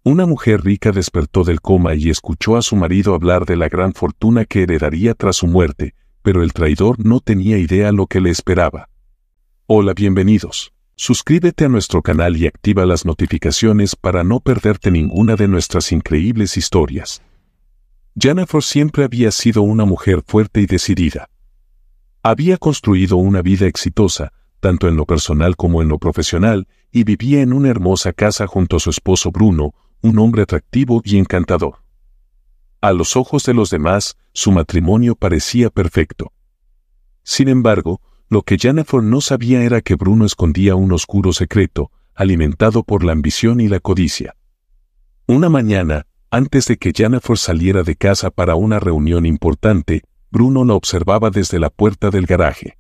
Una mujer rica despertó del coma y escuchó a su marido hablar de la gran fortuna que heredaría tras su muerte, pero el traidor no tenía idea lo que le esperaba. Hola, bienvenidos. Suscríbete a nuestro canal y activa las notificaciones para no perderte ninguna de nuestras increíbles historias. Jennifer siempre había sido una mujer fuerte y decidida. Había construido una vida exitosa, tanto en lo personal como en lo profesional, y vivía en una hermosa casa junto a su esposo Bruno, un hombre atractivo y encantador. A los ojos de los demás, su matrimonio parecía perfecto. Sin embargo, lo que Jennifer no sabía era que Bruno escondía un oscuro secreto, alimentado por la ambición y la codicia. Una mañana, antes de que Jennifer saliera de casa para una reunión importante, Bruno la observaba desde la puerta del garaje.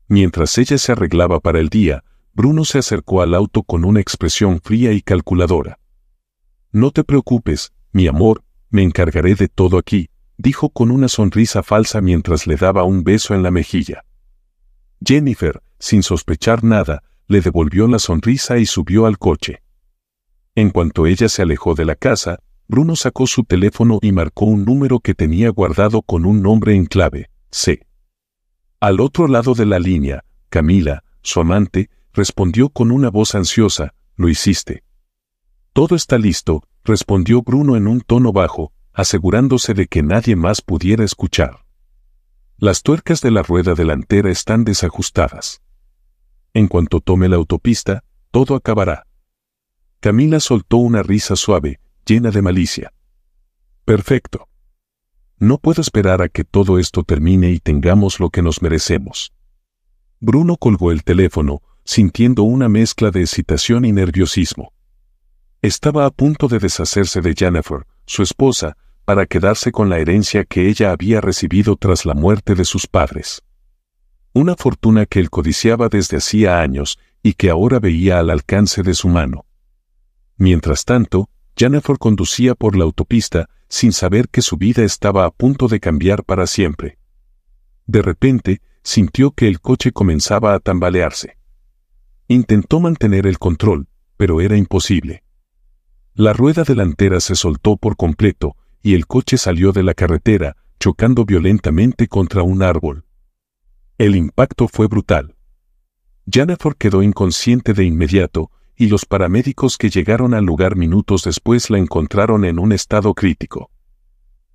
Mientras ella se arreglaba para el día, Bruno se acercó al auto con una expresión fría y calculadora. «No te preocupes, mi amor, me encargaré de todo aquí», dijo con una sonrisa falsa mientras le daba un beso en la mejilla. Jennifer, sin sospechar nada, le devolvió la sonrisa y subió al coche. En cuanto ella se alejó de la casa, Bruno sacó su teléfono y marcó un número que tenía guardado con un nombre en clave, C. Al otro lado de la línea, Camila, su amante, respondió con una voz ansiosa, «Lo hiciste». «Todo está listo», respondió Bruno en un tono bajo, asegurándose de que nadie más pudiera escuchar. «Las tuercas de la rueda delantera están desajustadas. En cuanto tome la autopista, todo acabará». Camila soltó una risa suave, llena de malicia. «Perfecto. No puedo esperar a que todo esto termine y tengamos lo que nos merecemos». Bruno colgó el teléfono, sintiendo una mezcla de excitación y nerviosismo. Estaba a punto de deshacerse de Jennifer, su esposa, para quedarse con la herencia que ella había recibido tras la muerte de sus padres. Una fortuna que él codiciaba desde hacía años y que ahora veía al alcance de su mano. Mientras tanto, Jennifer conducía por la autopista sin saber que su vida estaba a punto de cambiar para siempre. De repente, sintió que el coche comenzaba a tambalearse. Intentó mantener el control, pero era imposible. La rueda delantera se soltó por completo y el coche salió de la carretera, chocando violentamente contra un árbol. El impacto fue brutal. Jennifer quedó inconsciente de inmediato y los paramédicos que llegaron al lugar minutos después la encontraron en un estado crítico.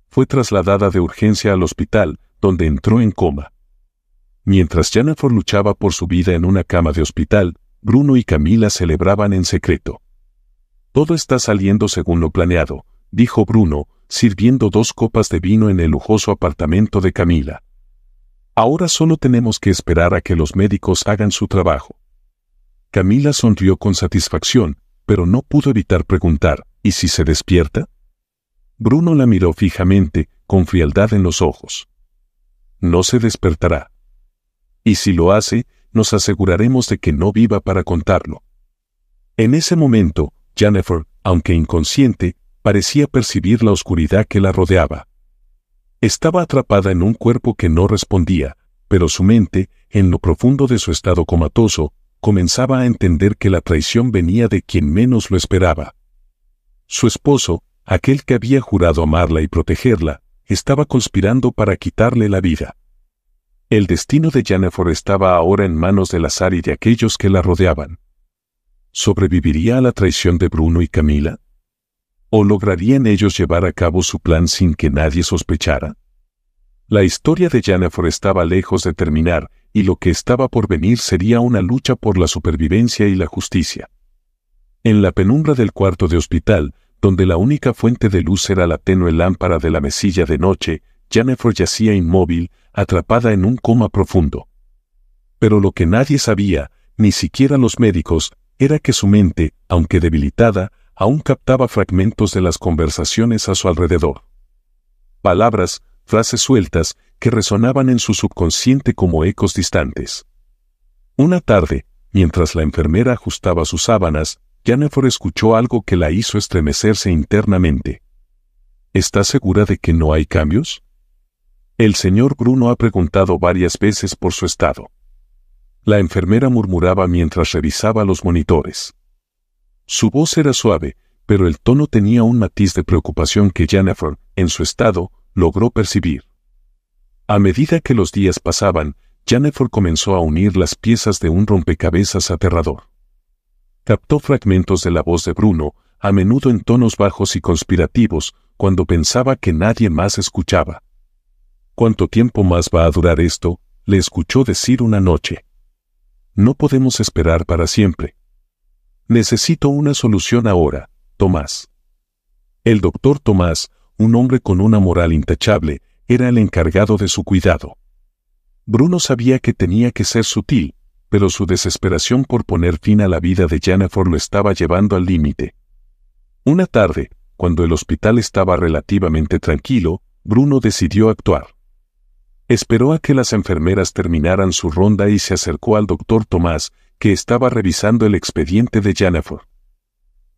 Fue trasladada de urgencia al hospital, donde entró en coma. Mientras Jennifer luchaba por su vida en una cama de hospital, Bruno y Camila celebraban en secreto. «Todo está saliendo según lo planeado», dijo Bruno, sirviendo 2 copas de vino en el lujoso apartamento de Camila. «Ahora solo tenemos que esperar a que los médicos hagan su trabajo». Camila sonrió con satisfacción, pero no pudo evitar preguntar, ¿y si se despierta? Bruno la miró fijamente, con frialdad en los ojos. «No se despertará. Y si lo hace, nos aseguraremos de que no viva para contarlo». En ese momento, Jennifer, aunque inconsciente, parecía percibir la oscuridad que la rodeaba. Estaba atrapada en un cuerpo que no respondía, pero su mente, en lo profundo de su estado comatoso, comenzaba a entender que la traición venía de quien menos lo esperaba. Su esposo, aquel que había jurado amarla y protegerla, estaba conspirando para quitarle la vida. El destino de Jennifer estaba ahora en manos del azar y de aquellos que la rodeaban. ¿Sobreviviría a la traición de Bruno y Camila? ¿O lograrían ellos llevar a cabo su plan sin que nadie sospechara? La historia de Jennifer estaba lejos de terminar, y lo que estaba por venir sería una lucha por la supervivencia y la justicia. En la penumbra del cuarto de hospital, donde la única fuente de luz era la tenue lámpara de la mesilla de noche, Jennifer yacía inmóvil, atrapada en un coma profundo. Pero lo que nadie sabía, ni siquiera los médicos, era que su mente, aunque debilitada, aún captaba fragmentos de las conversaciones a su alrededor. Palabras, frases sueltas, que resonaban en su subconsciente como ecos distantes. Una tarde, mientras la enfermera ajustaba sus sábanas, Jennifer escuchó algo que la hizo estremecerse internamente. ¿Estás segura de que no hay cambios? El señor Bruno ha preguntado varias veces por su estado. La enfermera murmuraba mientras revisaba los monitores. Su voz era suave, pero el tono tenía un matiz de preocupación que Jennifer, en su estado, logró percibir. A medida que los días pasaban, Jennifer comenzó a unir las piezas de un rompecabezas aterrador. Captó fragmentos de la voz de Bruno, a menudo en tonos bajos y conspirativos, cuando pensaba que nadie más escuchaba. ¿Cuánto tiempo más va a durar esto?, le escuchó decir una noche. No podemos esperar para siempre. Necesito una solución ahora, Tomás. El doctor Tomás, un hombre con una moral intachable, era el encargado de su cuidado. Bruno sabía que tenía que ser sutil, pero su desesperación por poner fin a la vida de Jennifer lo estaba llevando al límite. Una tarde, cuando el hospital estaba relativamente tranquilo, Bruno decidió actuar. Esperó a que las enfermeras terminaran su ronda y se acercó al doctor Tomás, que estaba revisando el expediente de Jennifer.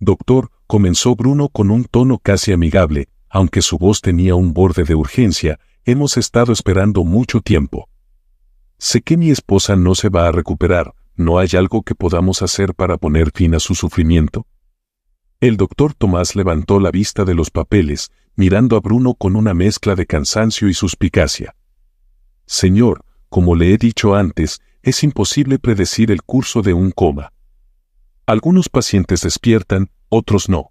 Doctor, comenzó Bruno con un tono casi amigable, aunque su voz tenía un borde de urgencia, hemos estado esperando mucho tiempo. Sé que mi esposa no se va a recuperar, ¿no hay algo que podamos hacer para poner fin a su sufrimiento? El doctor Tomás levantó la vista de los papeles, mirando a Bruno con una mezcla de cansancio y suspicacia. Señor, como le he dicho antes, es imposible predecir el curso de un coma. Algunos pacientes despiertan, otros no.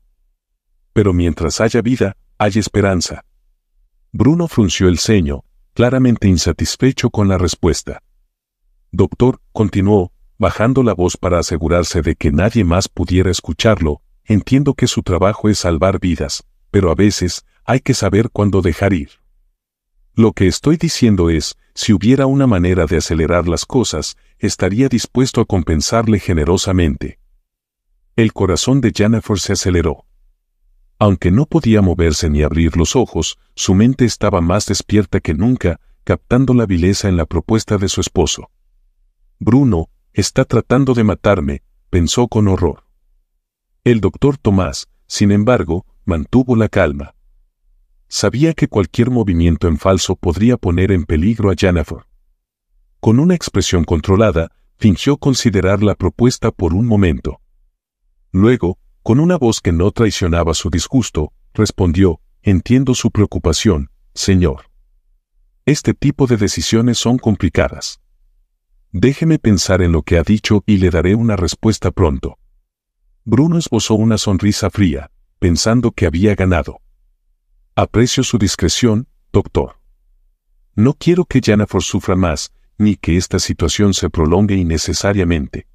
Pero mientras haya vida, hay esperanza. Bruno frunció el ceño, claramente insatisfecho con la respuesta. Doctor, continuó, bajando la voz para asegurarse de que nadie más pudiera escucharlo, entiendo que su trabajo es salvar vidas, pero a veces hay que saber cuándo dejar ir. Lo que estoy diciendo es, si hubiera una manera de acelerar las cosas, estaría dispuesto a compensarle generosamente. El corazón de Jennifer se aceleró. Aunque no podía moverse ni abrir los ojos, su mente estaba más despierta que nunca, captando la vileza en la propuesta de su esposo. Bruno, está tratando de matarme, pensó con horror. El doctor Tomás, sin embargo, mantuvo la calma. Sabía que cualquier movimiento en falso podría poner en peligro a Jennifer. Con una expresión controlada, fingió considerar la propuesta por un momento. Luego, con una voz que no traicionaba su disgusto, respondió, entiendo su preocupación, señor. Este tipo de decisiones son complicadas. Déjeme pensar en lo que ha dicho y le daré una respuesta pronto. Bruno esbozó una sonrisa fría, pensando que había ganado. Aprecio su discreción, doctor. No quiero que Jennifer sufra más, ni que esta situación se prolongue innecesariamente.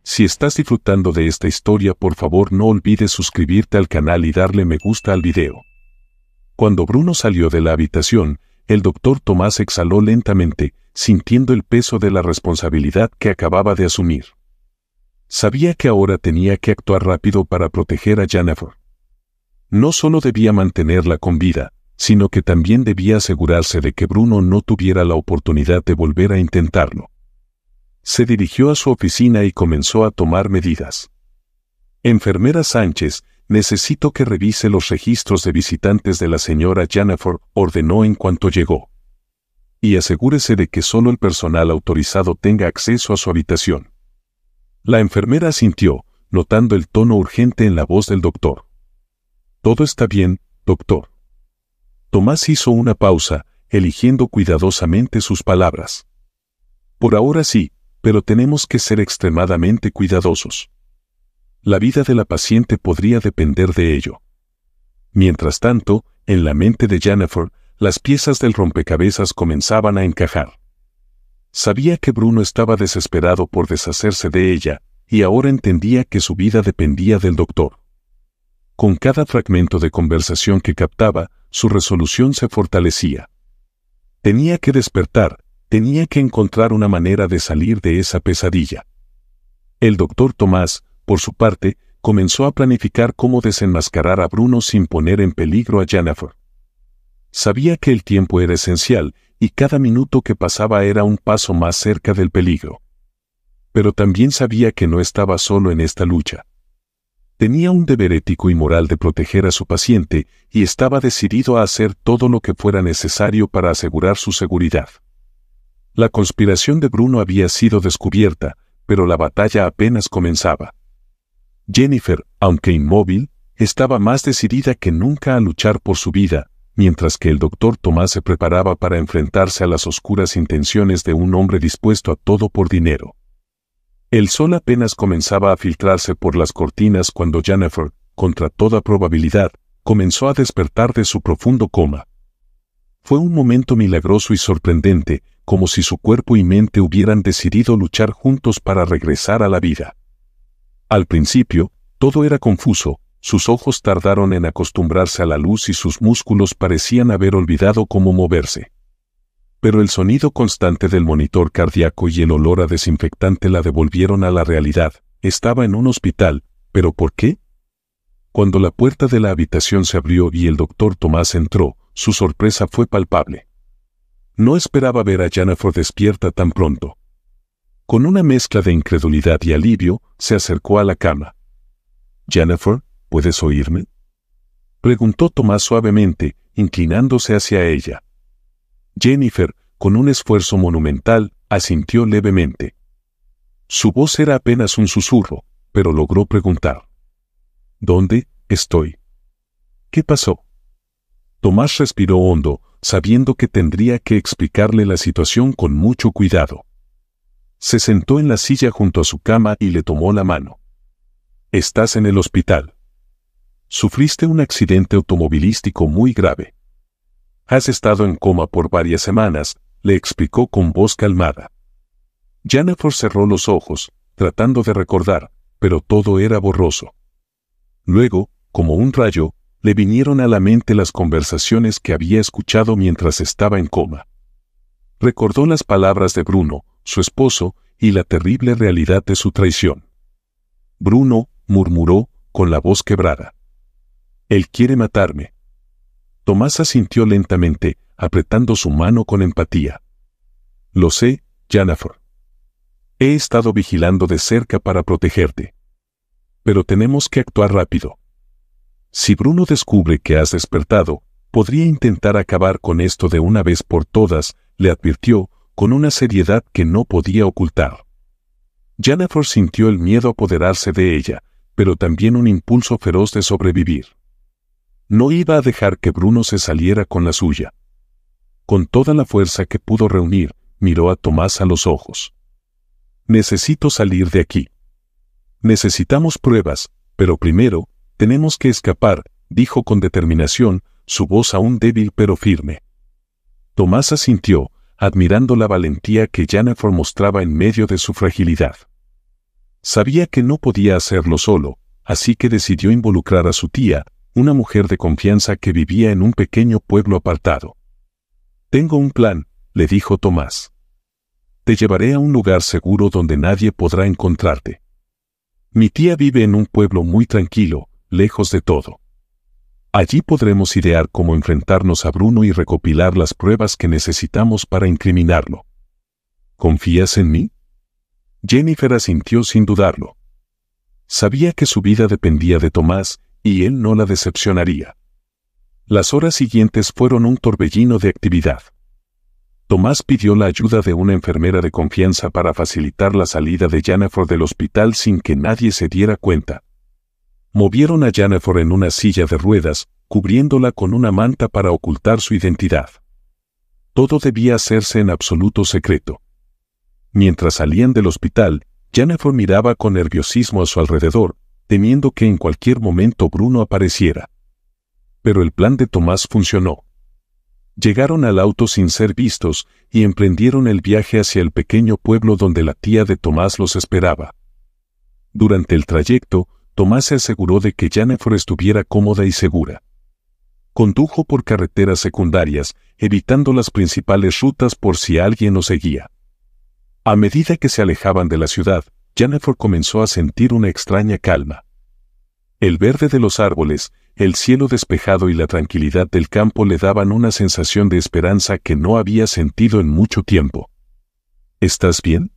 Si estás disfrutando de esta historia, por favor no olvides suscribirte al canal y darle me gusta al video. Cuando Bruno salió de la habitación, el doctor Tomás exhaló lentamente, sintiendo el peso de la responsabilidad que acababa de asumir. Sabía que ahora tenía que actuar rápido para proteger a Jennifer. No solo debía mantenerla con vida, sino que también debía asegurarse de que Bruno no tuviera la oportunidad de volver a intentarlo. Se dirigió a su oficina y comenzó a tomar medidas. Enfermera Sánchez, necesito que revise los registros de visitantes de la señora Jennifer, ordenó en cuanto llegó. Y asegúrese de que solo el personal autorizado tenga acceso a su habitación. La enfermera asintió, notando el tono urgente en la voz del doctor. Todo está bien, doctor. Tomás hizo una pausa, eligiendo cuidadosamente sus palabras. Por ahora sí, pero tenemos que ser extremadamente cuidadosos. La vida de la paciente podría depender de ello. Mientras tanto, en la mente de Jennifer, las piezas del rompecabezas comenzaban a encajar. Sabía que Bruno estaba desesperado por deshacerse de ella, y ahora entendía que su vida dependía del doctor. Con cada fragmento de conversación que captaba, su resolución se fortalecía. Tenía que despertar, tenía que encontrar una manera de salir de esa pesadilla. El doctor Tomás, por su parte, comenzó a planificar cómo desenmascarar a Bruno sin poner en peligro a Jennifer. Sabía que el tiempo era esencial, y cada minuto que pasaba era un paso más cerca del peligro. Pero también sabía que no estaba solo en esta lucha. Tenía un deber ético y moral de proteger a su paciente, y estaba decidido a hacer todo lo que fuera necesario para asegurar su seguridad. La conspiración de Bruno había sido descubierta, pero la batalla apenas comenzaba. Jennifer, aunque inmóvil, estaba más decidida que nunca a luchar por su vida, mientras que el doctor Tomás se preparaba para enfrentarse a las oscuras intenciones de un hombre dispuesto a todo por dinero. El sol apenas comenzaba a filtrarse por las cortinas cuando Jennifer, contra toda probabilidad, comenzó a despertar de su profundo coma. Fue un momento milagroso y sorprendente, como si su cuerpo y mente hubieran decidido luchar juntos para regresar a la vida. Al principio, todo era confuso, sus ojos tardaron en acostumbrarse a la luz y sus músculos parecían haber olvidado cómo moverse. Pero el sonido constante del monitor cardíaco y el olor a desinfectante la devolvieron a la realidad. Estaba en un hospital, ¿pero por qué? Cuando la puerta de la habitación se abrió y el doctor Tomás entró, su sorpresa fue palpable. No esperaba ver a Jennifer despierta tan pronto. Con una mezcla de incredulidad y alivio, se acercó a la cama. «Jennifer, ¿puedes oírme?», preguntó Tomás suavemente, inclinándose hacia ella. Jennifer, con un esfuerzo monumental, asintió levemente. Su voz era apenas un susurro, pero logró preguntar. «¿Dónde estoy? ¿Qué pasó?». Tomás respiró hondo, sabiendo que tendría que explicarle la situación con mucho cuidado. Se sentó en la silla junto a su cama y le tomó la mano. «Estás en el hospital. Sufriste un accidente automovilístico muy grave. Has estado en coma por varias semanas», le explicó con voz calmada. Jennifer cerró los ojos, tratando de recordar, pero todo era borroso. Luego, como un rayo, le vinieron a la mente las conversaciones que había escuchado mientras estaba en coma. Recordó las palabras de Bruno, su esposo, y la terrible realidad de su traición. «Bruno», murmuró, con la voz quebrada. «Él quiere matarme». Tomás asintió lentamente, apretando su mano con empatía. «Lo sé, Jennifer. He estado vigilando de cerca para protegerte. Pero tenemos que actuar rápido. Si Bruno descubre que has despertado, podría intentar acabar con esto de una vez por todas», le advirtió, con una seriedad que no podía ocultar. Jennifer sintió el miedo apoderarse de ella, pero también un impulso feroz de sobrevivir. No iba a dejar que Bruno se saliera con la suya. Con toda la fuerza que pudo reunir, miró a Tomás a los ojos. «Necesito salir de aquí. Necesitamos pruebas, pero primero, tenemos que escapar», dijo con determinación, su voz aún débil pero firme. Tomás asintió, admirando la valentía que Jennifer mostraba en medio de su fragilidad. Sabía que no podía hacerlo solo, así que decidió involucrar a su tía, una mujer de confianza que vivía en un pequeño pueblo apartado. «Tengo un plan», le dijo Tomás. «Te llevaré a un lugar seguro donde nadie podrá encontrarte. Mi tía vive en un pueblo muy tranquilo, lejos de todo. Allí podremos idear cómo enfrentarnos a Bruno y recopilar las pruebas que necesitamos para incriminarlo. ¿Confías en mí?». Jennifer asintió sin dudarlo. Sabía que su vida dependía de Tomás, y él no la decepcionaría. Las horas siguientes fueron un torbellino de actividad. Tomás pidió la ayuda de una enfermera de confianza para facilitar la salida de Jennifer del hospital sin que nadie se diera cuenta. Movieron a Jennifer en una silla de ruedas, cubriéndola con una manta para ocultar su identidad. Todo debía hacerse en absoluto secreto. Mientras salían del hospital, Jennifer miraba con nerviosismo a su alrededor, temiendo que en cualquier momento Bruno apareciera. Pero el plan de Tomás funcionó. Llegaron al auto sin ser vistos y emprendieron el viaje hacia el pequeño pueblo donde la tía de Tomás los esperaba. Durante el trayecto, Tomás se aseguró de que Jennifer estuviera cómoda y segura. Condujo por carreteras secundarias, evitando las principales rutas por si alguien los seguía. A medida que se alejaban de la ciudad, Jennifer comenzó a sentir una extraña calma. El verde de los árboles, el cielo despejado y la tranquilidad del campo le daban una sensación de esperanza que no había sentido en mucho tiempo. «¿Estás bien?»,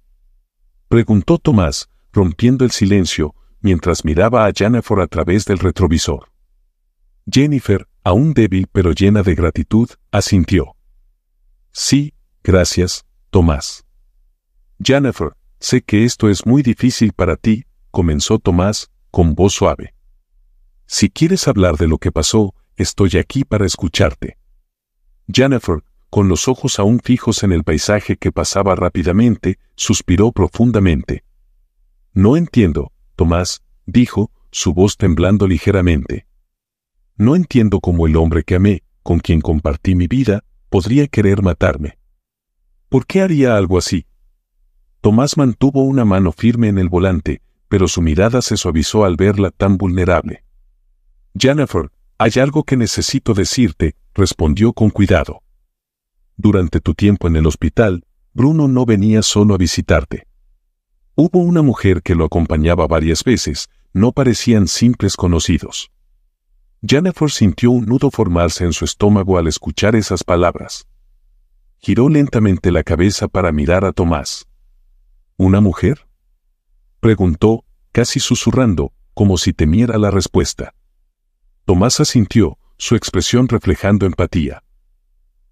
preguntó Tomás, rompiendo el silencio, mientras miraba a Jennifer a través del retrovisor. Jennifer, aún débil pero llena de gratitud, asintió. «Sí, gracias, Tomás». «Jennifer, sé que esto es muy difícil para ti», comenzó Tomás, con voz suave. Si quieres hablar de lo que pasó, estoy aquí para escucharte. Jennifer, con los ojos aún fijos en el paisaje que pasaba rápidamente, suspiró profundamente. No entiendo, Tomás, dijo, su voz temblando ligeramente. No entiendo cómo el hombre que amé, con quien compartí mi vida, podría querer matarme. ¿Por qué haría algo así? Tomás mantuvo una mano firme en el volante, pero su mirada se suavizó al verla tan vulnerable. Jennifer, hay algo que necesito decirte, respondió con cuidado. Durante tu tiempo en el hospital, Bruno no venía solo a visitarte. Hubo una mujer que lo acompañaba varias veces, no parecían simples conocidos. Jennifer sintió un nudo formarse en su estómago al escuchar esas palabras. Giró lentamente la cabeza para mirar a Tomás. ¿Una mujer?, preguntó, casi susurrando, como si temiera la respuesta. Tomás asintió, su expresión reflejando empatía.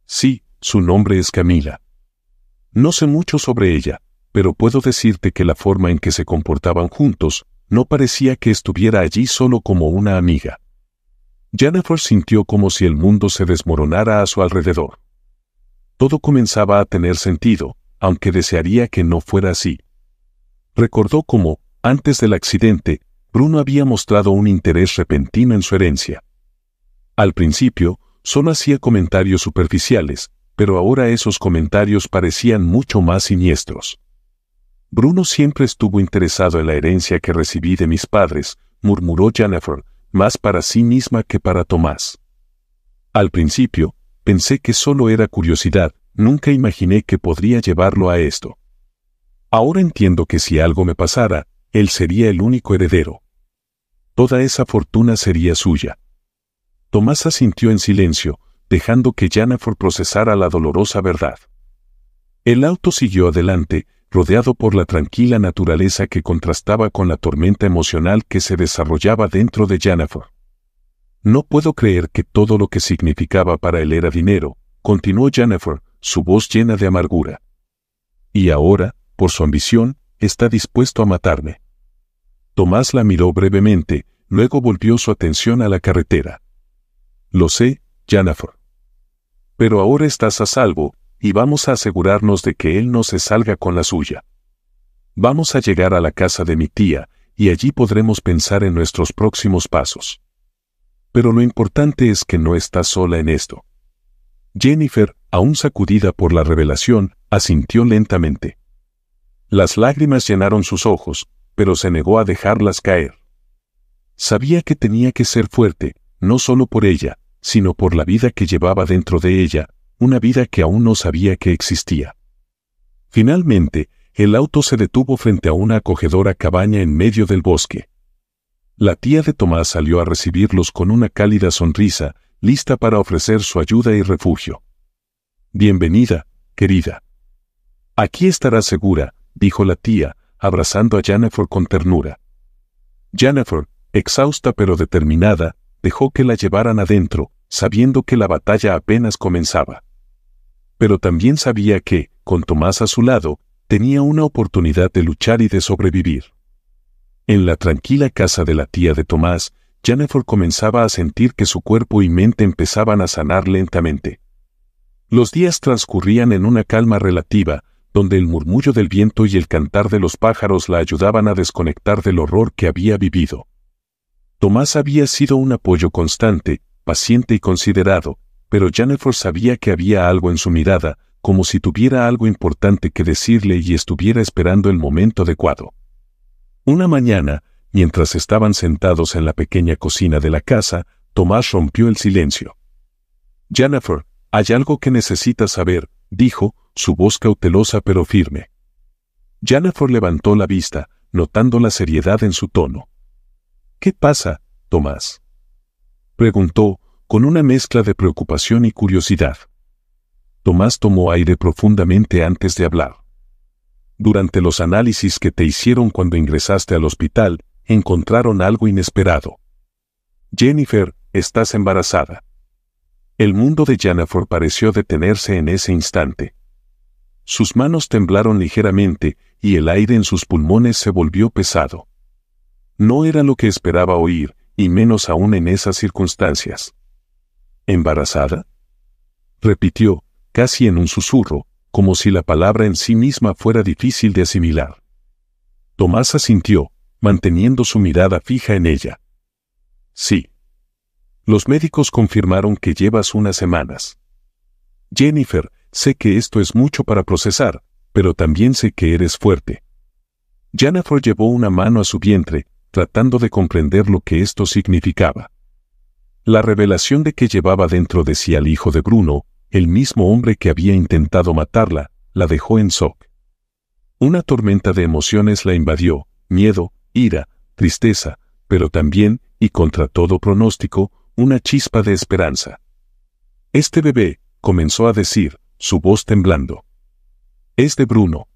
Sí, su nombre es Camila. No sé mucho sobre ella, pero puedo decirte que la forma en que se comportaban juntos, no parecía que estuviera allí solo como una amiga. Jennifer sintió como si el mundo se desmoronara a su alrededor. Todo comenzaba a tener sentido, aunque desearía que no fuera así. Recordó cómo, antes del accidente, Bruno había mostrado un interés repentino en su herencia. Al principio, solo hacía comentarios superficiales, pero ahora esos comentarios parecían mucho más siniestros. Bruno siempre estuvo interesado en la herencia que recibí de mis padres, murmuró Jennifer, más para sí misma que para Tomás. Al principio, pensé que solo era curiosidad, nunca imaginé que podría llevarlo a esto. Ahora entiendo que si algo me pasara, él sería el único heredero. Toda esa fortuna sería suya. Tomás asintió en silencio, dejando que Jennifer procesara la dolorosa verdad. El auto siguió adelante, rodeado por la tranquila naturaleza que contrastaba con la tormenta emocional que se desarrollaba dentro de Jennifer. No puedo creer que todo lo que significaba para él era dinero, continuó Jennifer, su voz llena de amargura. Y ahora, por su ambición, está dispuesto a matarme. Tomás la miró brevemente, luego volvió su atención a la carretera. Lo sé, Jennifer. Pero ahora estás a salvo, y vamos a asegurarnos de que él no se salga con la suya. Vamos a llegar a la casa de mi tía, y allí podremos pensar en nuestros próximos pasos. Pero lo importante es que no estás sola en esto. Jennifer, aún sacudida por la revelación, asintió lentamente. Las lágrimas llenaron sus ojos, pero se negó a dejarlas caer. Sabía que tenía que ser fuerte, no solo por ella, sino por la vida que llevaba dentro de ella, una vida que aún no sabía que existía. Finalmente, el auto se detuvo frente a una acogedora cabaña en medio del bosque. La tía de Tomás salió a recibirlos con una cálida sonrisa, lista para ofrecer su ayuda y refugio. Bienvenida, querida. Aquí estarás segura, dijo la tía, abrazando a Jennifer con ternura. Jennifer, exhausta pero determinada, dejó que la llevaran adentro, sabiendo que la batalla apenas comenzaba. Pero también sabía que, con Tomás a su lado, tenía una oportunidad de luchar y de sobrevivir. En la tranquila casa de la tía de Tomás, Jennifer comenzaba a sentir que su cuerpo y mente empezaban a sanar lentamente. Los días transcurrían en una calma relativa, donde el murmullo del viento y el cantar de los pájaros la ayudaban a desconectar del horror que había vivido. Tomás había sido un apoyo constante, paciente y considerado, pero Jennifer sabía que había algo en su mirada, como si tuviera algo importante que decirle y estuviera esperando el momento adecuado. Una mañana, mientras estaban sentados en la pequeña cocina de la casa, Tomás rompió el silencio. Jennifer, hay algo que necesitas saber, dijo, su voz cautelosa pero firme. Jennifer levantó la vista, notando la seriedad en su tono. ¿Qué pasa, Tomás?, preguntó, con una mezcla de preocupación y curiosidad. Tomás tomó aire profundamente antes de hablar. Durante los análisis que te hicieron cuando ingresaste al hospital, encontraron algo inesperado. Jennifer, estás embarazada. El mundo de Jennifer pareció detenerse en ese instante. Sus manos temblaron ligeramente, y el aire en sus pulmones se volvió pesado. No era lo que esperaba oír, y menos aún en esas circunstancias. ¿Embarazada?, repitió, casi en un susurro, como si la palabra en sí misma fuera difícil de asimilar. Tomás asintió, manteniendo su mirada fija en ella. Sí. Los médicos confirmaron que llevas unas semanas. Jennifer, sé que esto es mucho para procesar, pero también sé que eres fuerte. Jennifer llevó una mano a su vientre, tratando de comprender lo que esto significaba. La revelación de que llevaba dentro de sí al hijo de Bruno, el mismo hombre que había intentado matarla, la dejó en shock. Una tormenta de emociones la invadió, miedo, ira, tristeza, pero también, y contra todo pronóstico, una chispa de esperanza. Este bebé, comenzó a decir, su voz temblando. Es de Bruno.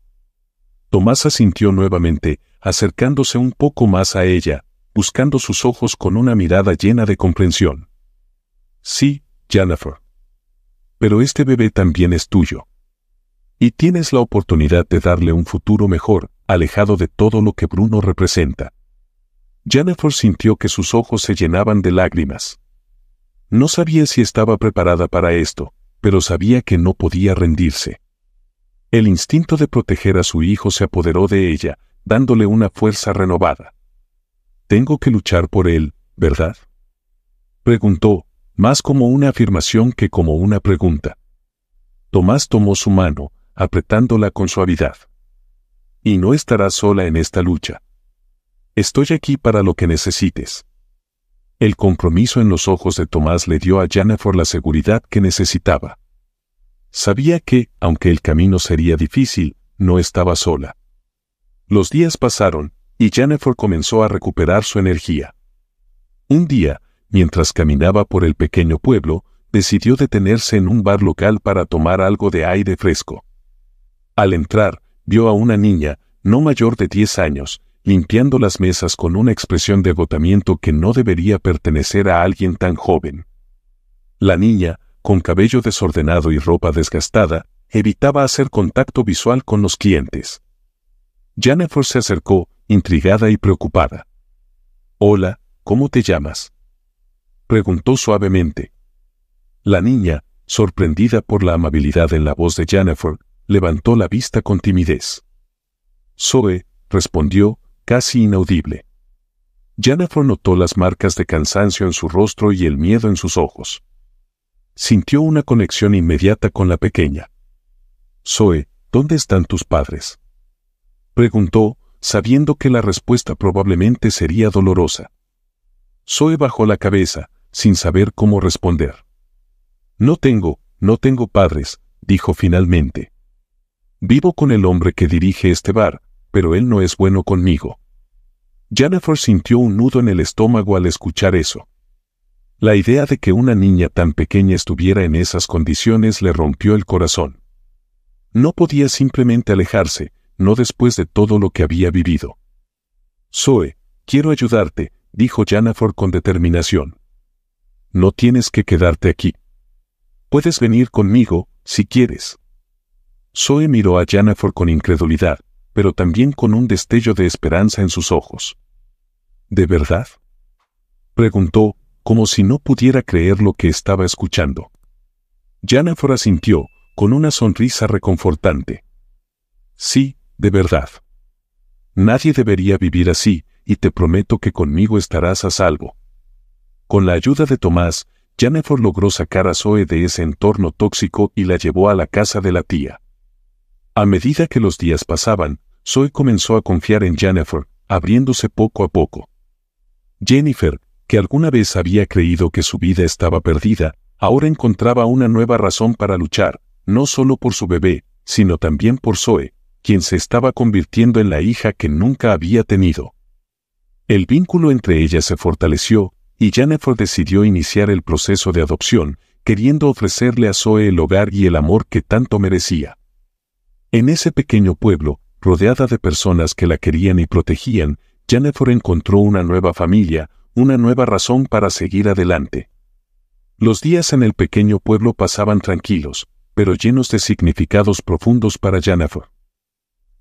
Tomás asintió nuevamente, acercándose un poco más a ella, buscando sus ojos con una mirada llena de comprensión. Sí, Jennifer. Pero este bebé también es tuyo. Y tienes la oportunidad de darle un futuro mejor, alejado de todo lo que Bruno representa. Jennifer sintió que sus ojos se llenaban de lágrimas. No sabía si estaba preparada para esto, pero sabía que no podía rendirse. El instinto de proteger a su hijo se apoderó de ella, dándole una fuerza renovada. «Tengo que luchar por él, ¿verdad?», preguntó, más como una afirmación que como una pregunta. Tomás tomó su mano, apretándola con suavidad. «Y no estarás sola en esta lucha. Estoy aquí para lo que necesites». El compromiso en los ojos de Tomás le dio a Jennifer la seguridad que necesitaba. Sabía que, aunque el camino sería difícil, no estaba sola. Los días pasaron, y Jennifer comenzó a recuperar su energía. Un día, mientras caminaba por el pequeño pueblo, decidió detenerse en un bar local para tomar algo de aire fresco. Al entrar, vio a una niña, no mayor de 10 años, limpiando las mesas con una expresión de agotamiento que no debería pertenecer a alguien tan joven. La niña, con cabello desordenado y ropa desgastada, evitaba hacer contacto visual con los clientes. Jennifer se acercó, intrigada y preocupada. «Hola, ¿cómo te llamas?», preguntó suavemente. La niña, sorprendida por la amabilidad en la voz de Jennifer, levantó la vista con timidez. «Zoe», respondió, casi inaudible. Jennifer notó las marcas de cansancio en su rostro y el miedo en sus ojos. Sintió una conexión inmediata con la pequeña. «Zoe, ¿dónde están tus padres?», preguntó, sabiendo que la respuesta probablemente sería dolorosa. Zoe bajó la cabeza, sin saber cómo responder. No tengo padres», dijo finalmente. «Vivo con el hombre que dirige este bar, pero él no es bueno conmigo». Jennifer sintió un nudo en el estómago al escuchar eso. La idea de que una niña tan pequeña estuviera en esas condiciones le rompió el corazón. No podía simplemente alejarse, no después de todo lo que había vivido. «Zoe, quiero ayudarte», dijo Jennifer con determinación. «No tienes que quedarte aquí. Puedes venir conmigo, si quieres». Zoe miró a Jennifer con incredulidad, pero también con un destello de esperanza en sus ojos. «¿De verdad?», preguntó, como si no pudiera creer lo que estaba escuchando. Jennifer asintió, con una sonrisa reconfortante. «Sí, de verdad. Nadie debería vivir así, y te prometo que conmigo estarás a salvo». Con la ayuda de Tomás, Jennifer logró sacar a Zoe de ese entorno tóxico y la llevó a la casa de la tía. A medida que los días pasaban, Zoe comenzó a confiar en Jennifer, abriéndose poco a poco. Jennifer, que alguna vez había creído que su vida estaba perdida, ahora encontraba una nueva razón para luchar, no solo por su bebé, sino también por Zoe, quien se estaba convirtiendo en la hija que nunca había tenido. El vínculo entre ellas se fortaleció, y Jennifer decidió iniciar el proceso de adopción, queriendo ofrecerle a Zoe el hogar y el amor que tanto merecía. En ese pequeño pueblo, rodeada de personas que la querían y protegían, Jennifer encontró una nueva familia, una nueva razón para seguir adelante. Los días en el pequeño pueblo pasaban tranquilos, pero llenos de significados profundos para Jennifer.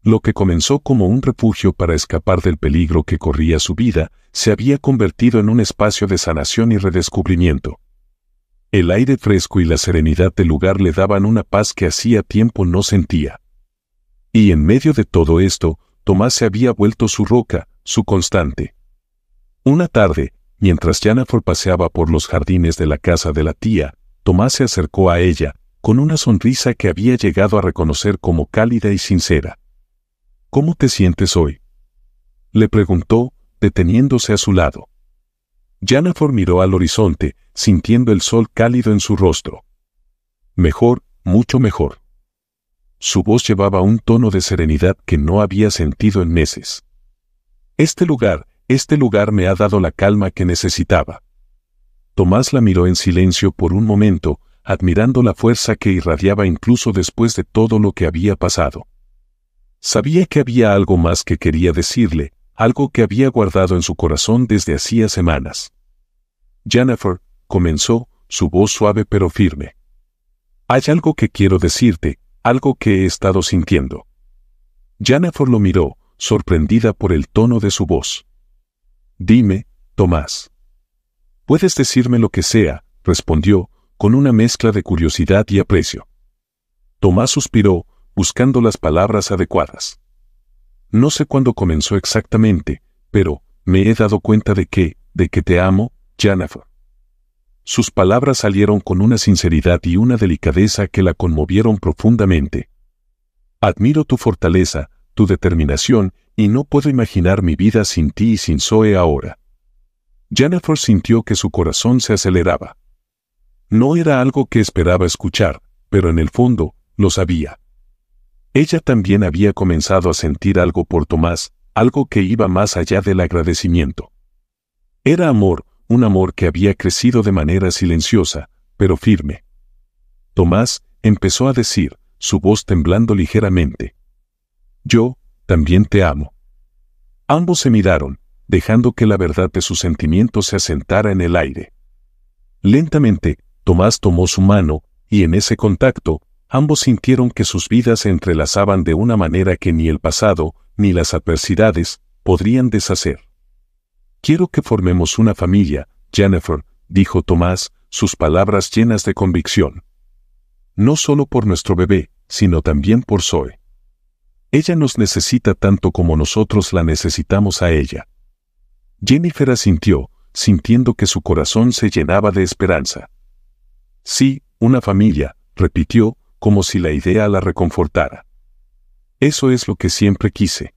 Lo que comenzó como un refugio para escapar del peligro que corría su vida, se había convertido en un espacio de sanación y redescubrimiento. El aire fresco y la serenidad del lugar le daban una paz que hacía tiempo no sentía. Y en medio de todo esto, Tomás se había vuelto su roca, su constante. Una tarde, mientras Jennifer paseaba por los jardines de la casa de la tía, Tomás se acercó a ella, con una sonrisa que había llegado a reconocer como cálida y sincera. «¿Cómo te sientes hoy?», le preguntó, deteniéndose a su lado. Jennifer miró al horizonte, sintiendo el sol cálido en su rostro. «Mejor, mucho mejor». Su voz llevaba un tono de serenidad que no había sentido en meses. Este lugar me ha dado la calma que necesitaba». Tomás la miró en silencio por un momento, admirando la fuerza que irradiaba incluso después de todo lo que había pasado. Sabía que había algo más que quería decirle, algo que había guardado en su corazón desde hacía semanas. «Jennifer», comenzó, su voz suave pero firme. «Hay algo que quiero decirte, algo que he estado sintiendo». Jennifer lo miró, sorprendida por el tono de su voz. «Dime, Tomás». «Puedes decirme lo que sea», respondió, con una mezcla de curiosidad y aprecio. Tomás suspiró, buscando las palabras adecuadas. «No sé cuándo comenzó exactamente, pero me he dado cuenta de que te amo, Jennifer». Sus palabras salieron con una sinceridad y una delicadeza que la conmovieron profundamente. «Admiro tu fortaleza, tu determinación, y no puedo imaginar mi vida sin ti y sin Zoe ahora». Jennifer sintió que su corazón se aceleraba. No era algo que esperaba escuchar, pero en el fondo, lo sabía. Ella también había comenzado a sentir algo por Tomás, algo que iba más allá del agradecimiento. Era amor, un amor que había crecido de manera silenciosa, pero firme. «Tomás», empezó a decir, su voz temblando ligeramente. «Yo, también te amo». Ambos se miraron, dejando que la verdad de sus sentimientos se asentara en el aire. Lentamente, Tomás tomó su mano, y en ese contacto, ambos sintieron que sus vidas se entrelazaban de una manera que ni el pasado, ni las adversidades, podrían deshacer. «Quiero que formemos una familia, Jennifer», dijo Tomás, sus palabras llenas de convicción. «No solo por nuestro bebé, sino también por Zoe. Ella nos necesita tanto como nosotros la necesitamos a ella». Jennifer asintió, sintiendo que su corazón se llenaba de esperanza. «Sí, una familia», repitió, como si la idea la reconfortara. «Eso es lo que siempre quise».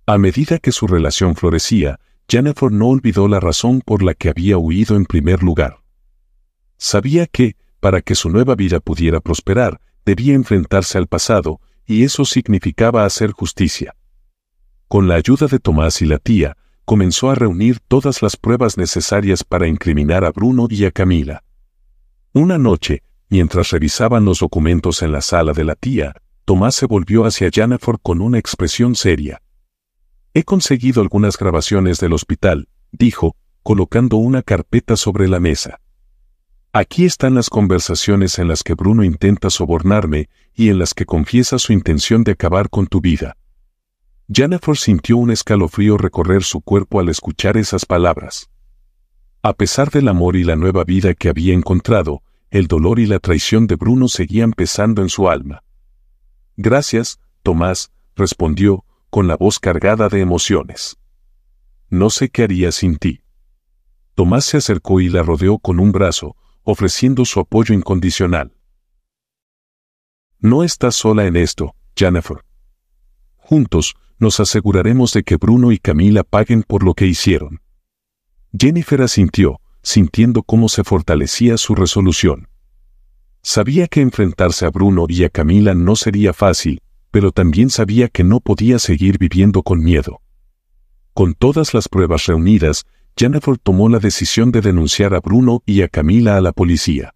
A medida que su relación florecía, Jennifer no olvidó la razón por la que había huido en primer lugar. Sabía que, para que su nueva vida pudiera prosperar, debía enfrentarse al pasado, y eso significaba hacer justicia. Con la ayuda de Tomás y la tía, comenzó a reunir todas las pruebas necesarias para incriminar a Bruno y a Camila. Una noche, mientras revisaban los documentos en la sala de la tía, Tomás se volvió hacia Jennifer con una expresión seria. «He conseguido algunas grabaciones del hospital», dijo, colocando una carpeta sobre la mesa. «Aquí están las conversaciones en las que Bruno intenta sobornarme y en las que confiesa su intención de acabar con tu vida». Jennifer sintió un escalofrío recorrer su cuerpo al escuchar esas palabras. A pesar del amor y la nueva vida que había encontrado, el dolor y la traición de Bruno seguían pesando en su alma. «Gracias, Tomás», respondió, con la voz cargada de emociones. «No sé qué haría sin ti». Tomás se acercó y la rodeó con un brazo, ofreciendo su apoyo incondicional. «No estás sola en esto, Jennifer. Juntos, nos aseguraremos de que Bruno y Camila paguen por lo que hicieron». Jennifer asintió, sintiendo cómo se fortalecía su resolución. Sabía que enfrentarse a Bruno y a Camila no sería fácil, pero también sabía que no podía seguir viviendo con miedo. Con todas las pruebas reunidas, Jennifer tomó la decisión de denunciar a Bruno y a Camila a la policía.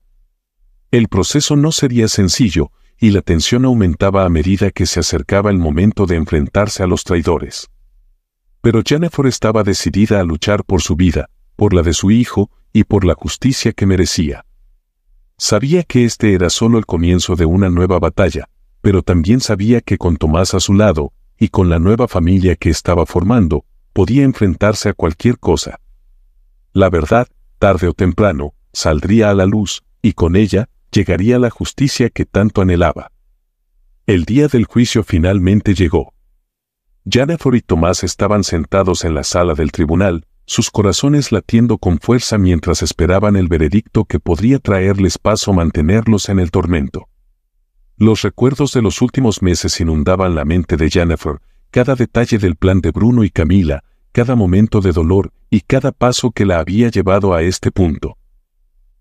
El proceso no sería sencillo, y la tensión aumentaba a medida que se acercaba el momento de enfrentarse a los traidores. Pero Jennifer estaba decidida a luchar por su vida, por la de su hijo y por la justicia que merecía. Sabía que este era solo el comienzo de una nueva batalla, pero también sabía que con Tomás a su lado, y con la nueva familia que estaba formando, podía enfrentarse a cualquier cosa. La verdad, tarde o temprano, saldría a la luz, y con ella, llegaría la justicia que tanto anhelaba. El día del juicio finalmente llegó. Jennifer y Tomás estaban sentados en la sala del tribunal, sus corazones latiendo con fuerza mientras esperaban el veredicto que podría traerles paz o mantenerlos en el tormento. Los recuerdos de los últimos meses inundaban la mente de Jennifer, cada detalle del plan de Bruno y Camila, cada momento de dolor y cada paso que la había llevado a este punto.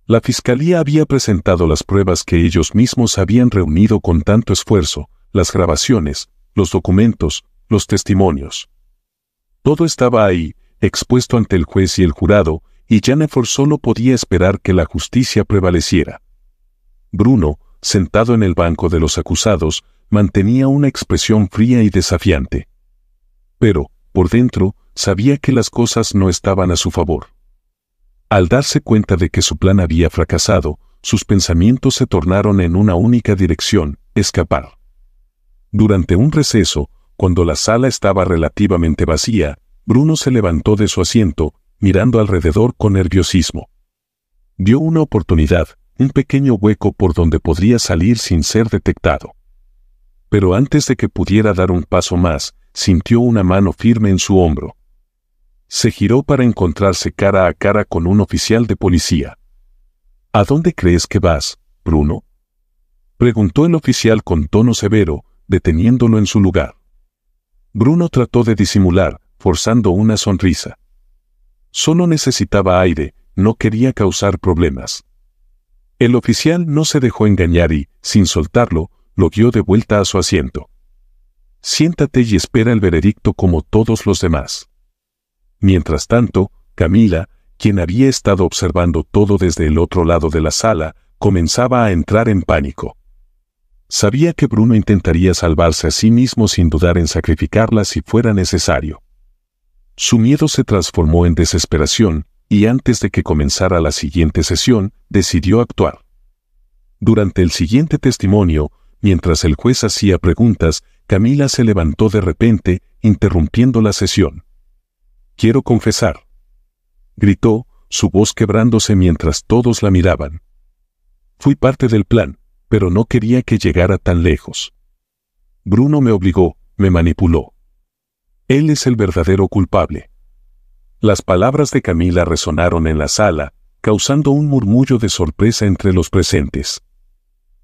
La fiscalía había presentado las pruebas que ellos mismos habían reunido con tanto esfuerzo, las grabaciones, los documentos, los testimonios. Todo estaba ahí, expuesto ante el juez y el jurado, y Jennifer solo podía esperar que la justicia prevaleciera. Bruno, sentado en el banco de los acusados, mantenía una expresión fría y desafiante. Pero, por dentro, sabía que las cosas no estaban a su favor. Al darse cuenta de que su plan había fracasado, sus pensamientos se tornaron en una única dirección: escapar. Durante un receso, cuando la sala estaba relativamente vacía, Bruno se levantó de su asiento, mirando alrededor con nerviosismo. Vio una oportunidad, un pequeño hueco por donde podría salir sin ser detectado. Pero antes de que pudiera dar un paso más, sintió una mano firme en su hombro. Se giró para encontrarse cara a cara con un oficial de policía. ¿A dónde crees que vas, Bruno?, preguntó el oficial con tono severo, deteniéndolo en su lugar. Bruno trató de disimular, forzando una sonrisa. Solo necesitaba aire, no quería causar problemas. El oficial no se dejó engañar y, sin soltarlo, lo guió de vuelta a su asiento. Siéntate y espera el veredicto como todos los demás. Mientras tanto, Camila, quien había estado observando todo desde el otro lado de la sala, comenzaba a entrar en pánico. Sabía que Bruno intentaría salvarse a sí mismo sin dudar en sacrificarla si fuera necesario. Su miedo se transformó en desesperación, y antes de que comenzara la siguiente sesión, decidió actuar. Durante el siguiente testimonio, mientras el juez hacía preguntas, Camila se levantó de repente, interrumpiendo la sesión. «Quiero confesar», gritó, su voz quebrándose mientras todos la miraban. «Fui parte del plan, pero no quería que llegara tan lejos. Bruno me obligó, me manipuló. Él es el verdadero culpable». Las palabras de Camila resonaron en la sala, causando un murmullo de sorpresa entre los presentes.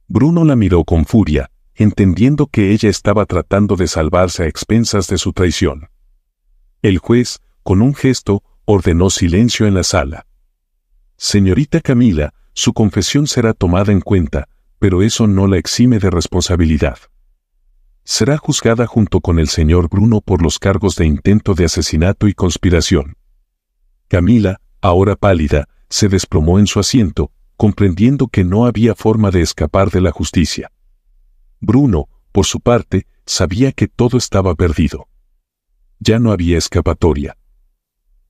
Bruno la miró con furia, entendiendo que ella estaba tratando de salvarse a expensas de su traición. El juez, con un gesto, ordenó silencio en la sala. «Señorita Camila, su confesión será tomada en cuenta, pero eso no la exime de responsabilidad. Será juzgada junto con el señor Bruno por los cargos de intento de asesinato y conspiración». Camila, ahora pálida, se desplomó en su asiento, comprendiendo que no había forma de escapar de la justicia. Bruno, por su parte, sabía que todo estaba perdido. Ya no había escapatoria.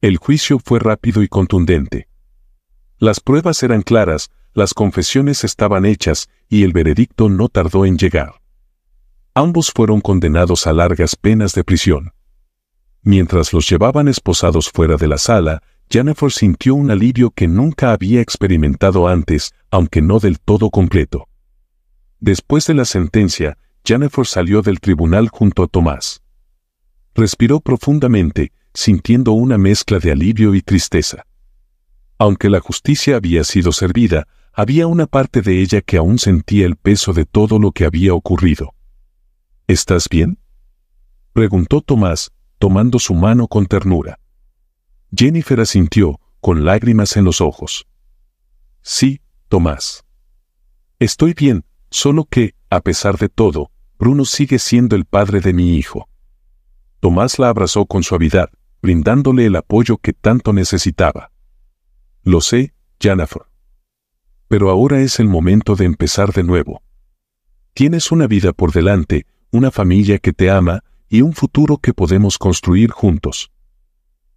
El juicio fue rápido y contundente. Las pruebas eran claras, las confesiones estaban hechas, y el veredicto no tardó en llegar. Ambos fueron condenados a largas penas de prisión. Mientras los llevaban esposados fuera de la sala, Jennifer sintió un alivio que nunca había experimentado antes, aunque no del todo completo. Después de la sentencia, Jennifer salió del tribunal junto a Tomás. Respiró profundamente, sintiendo una mezcla de alivio y tristeza. Aunque la justicia había sido servida, había una parte de ella que aún sentía el peso de todo lo que había ocurrido. ¿Estás bien?, preguntó Tomás, tomando su mano con ternura. Jennifer asintió, con lágrimas en los ojos. «Sí, Tomás. Estoy bien, solo que, a pesar de todo, Bruno sigue siendo el padre de mi hijo». Tomás la abrazó con suavidad, brindándole el apoyo que tanto necesitaba. «Lo sé, Jennifer. Pero ahora es el momento de empezar de nuevo. Tienes una vida por delante, una familia que te ama, y un futuro que podemos construir juntos».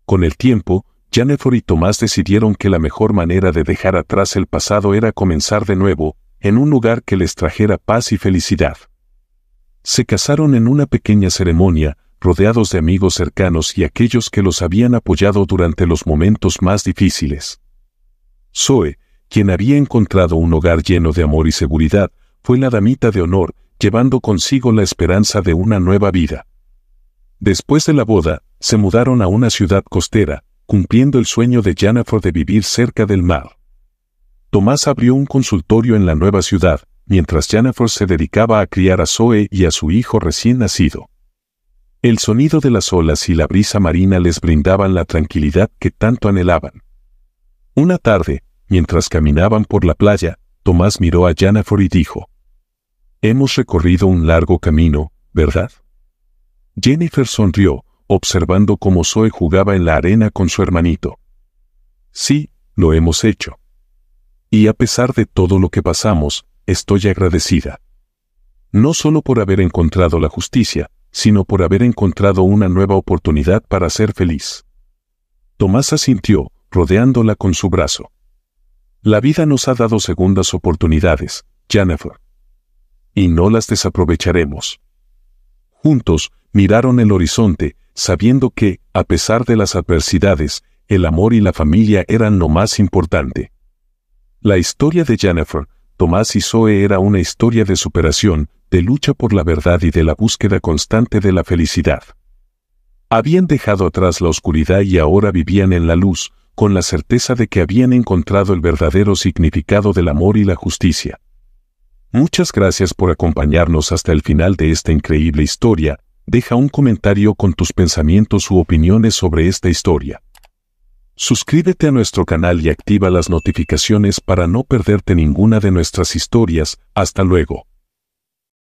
Con el tiempo, Jennifer y Tomás decidieron que la mejor manera de dejar atrás el pasado era comenzar de nuevo, en un lugar que les trajera paz y felicidad. Se casaron en una pequeña ceremonia, rodeados de amigos cercanos y aquellos que los habían apoyado durante los momentos más difíciles. Zoe, quien había encontrado un hogar lleno de amor y seguridad, fue la damita de honor, llevando consigo la esperanza de una nueva vida. Después de la boda, se mudaron a una ciudad costera, cumpliendo el sueño de Jennifer de vivir cerca del mar. Tomás abrió un consultorio en la nueva ciudad, mientras Jennifer se dedicaba a criar a Zoe y a su hijo recién nacido. El sonido de las olas y la brisa marina les brindaban la tranquilidad que tanto anhelaban. Una tarde, mientras caminaban por la playa, Tomás miró a Jennifer y dijo: «Hemos recorrido un largo camino, ¿verdad?». Jennifer sonrió, observando cómo Zoe jugaba en la arena con su hermanito. «Sí, lo hemos hecho. Y a pesar de todo lo que pasamos, estoy agradecida. No solo por haber encontrado la justicia, sino por haber encontrado una nueva oportunidad para ser feliz». Tomás asintió, rodeándola con su brazo. «La vida nos ha dado segundas oportunidades, Jennifer. Y no las desaprovecharemos». Juntos, miraron el horizonte, sabiendo que, a pesar de las adversidades, el amor y la familia eran lo más importante. La historia de Jennifer, Tomás y Zoe era una historia de superación, de lucha por la verdad y de la búsqueda constante de la felicidad. Habían dejado atrás la oscuridad y ahora vivían en la luz, con la certeza de que habían encontrado el verdadero significado del amor y la justicia. Muchas gracias por acompañarnos hasta el final de esta increíble historia. Deja un comentario con tus pensamientos u opiniones sobre esta historia. Suscríbete a nuestro canal y activa las notificaciones para no perderte ninguna de nuestras historias. Hasta luego.